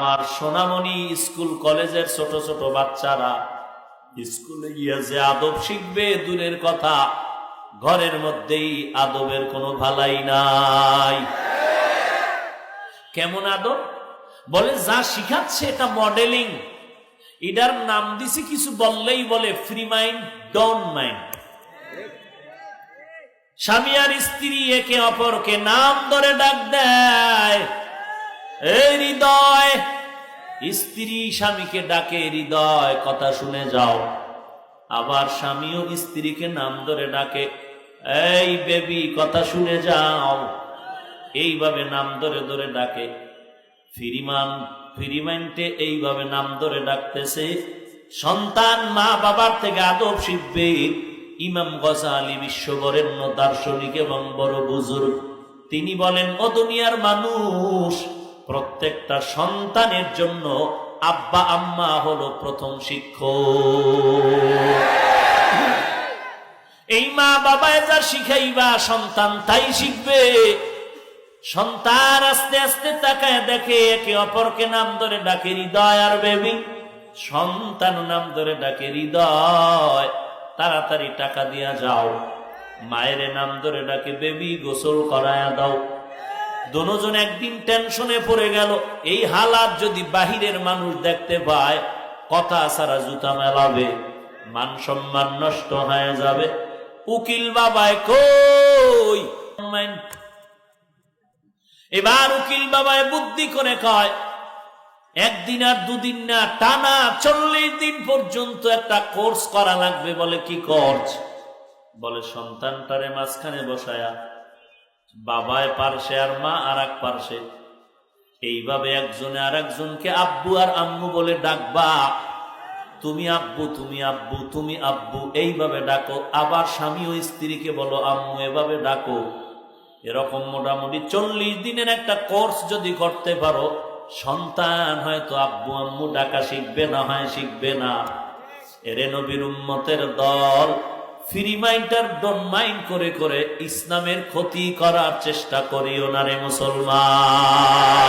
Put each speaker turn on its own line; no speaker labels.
আর সোনামণি school কলেজের ছোট ছোট বাচ্চারা স্কুলে গিয়ে যে আদব শিখবে দূরের কথা, ঘরের মধ্যেই আদবের কোনো ভালাই নাই। কেমন আদব? বলে যা শিখাচ্ছে এটা মডেলিং, এটার নাম দিছি কিছু বললেই বলে ফ্রি মাইন্ড ডোন্ট মাইন্ড। স্বামী আর স্ত্রী একে অপরকে নাম ধরে ডাক দেয়, এই হৃদয়। স্ত্রী স্বামীকে ডাকে হৃদয়, কথা শুনে যাও। আবার স্বামীও স্ত্রীকে নাম ধরে ডাকে, এই বেবি, কথা শুনে যাও। এইভাবে নাম ধরে ধরে ডাকে। ফিরিমাইন্ডে এইভাবে নাম ধরে ডাকতেছে। সন্তান মা বাবার থেকে আদব শিখবে। ইমাম গজালি বিশ্ববরেণ্য দার্শনিক এবং বড় বুজুর্গ, তিনি বলেন, ও দুনিয়ার মানুষ, প্রত্যেকটা সন্তানের জন্য আব্বা আম্মা হলো প্রথম শিক্ষক। এই মা বাবায় যা শিখাইবা সন্তান তাই শিখবে। সন্তান আস্তে আস্তে তাকায় দেখে একে অপরকে নাম ধরে ডাকে হৃদয় আর বেবি। সন্তান নাম ধরে ডাকে হৃদয়, তাড়াতাড়ি টাকা দিয়া যাও। মায়ের নাম ধরে ডাকে বেবি, গোসল করায়া দাও। দুজন একদিন টেনশনে পড়ে গেল। এই হালাত যদি বাহিরের মানুষ দেখতে পায়, কথা ছাড়া জুতা মেলাবে, মান সম্মান নষ্ট হয়ে যাবে। উকিল বাবায় কই, এবার উকিল বাবায় বুদ্ধি করে কয়, একদিন আর দুদিন না, টানা 40 দিন পর্যন্ত একটা কোর্স করা লাগবে। বলে কি কোর্স? বলে সন্তানটারে মাঝখানে বসায়া, বাবায় পার্শ্বে আর মা আর এক পার্শ্বে, এইভাবে একজনে আর একজনকে আব্বু আর আম্মু বলে ডাকবা। তুমি আব্বু, তুমি আব্বু, তুমি আব্বু, এইভাবে ডাকো। আবার স্বামী ও স্ত্রীকে বলো আম্মু, এভাবে ডাকো। এরকম মোটামুটি 40 দিনের একটা কোর্স যদি করতে পারো, সন্তান হয়তো আব্বু আম্মু ডাকা শিখবে, না হয় শিখবে না। এরে নবীর উম্মতের দল ফ্রি মাইন্ড আর ডোন্ট মাইন্ড করে করে ইসলামের ক্ষতি করার চেষ্টা করিও না রে মুসলমান।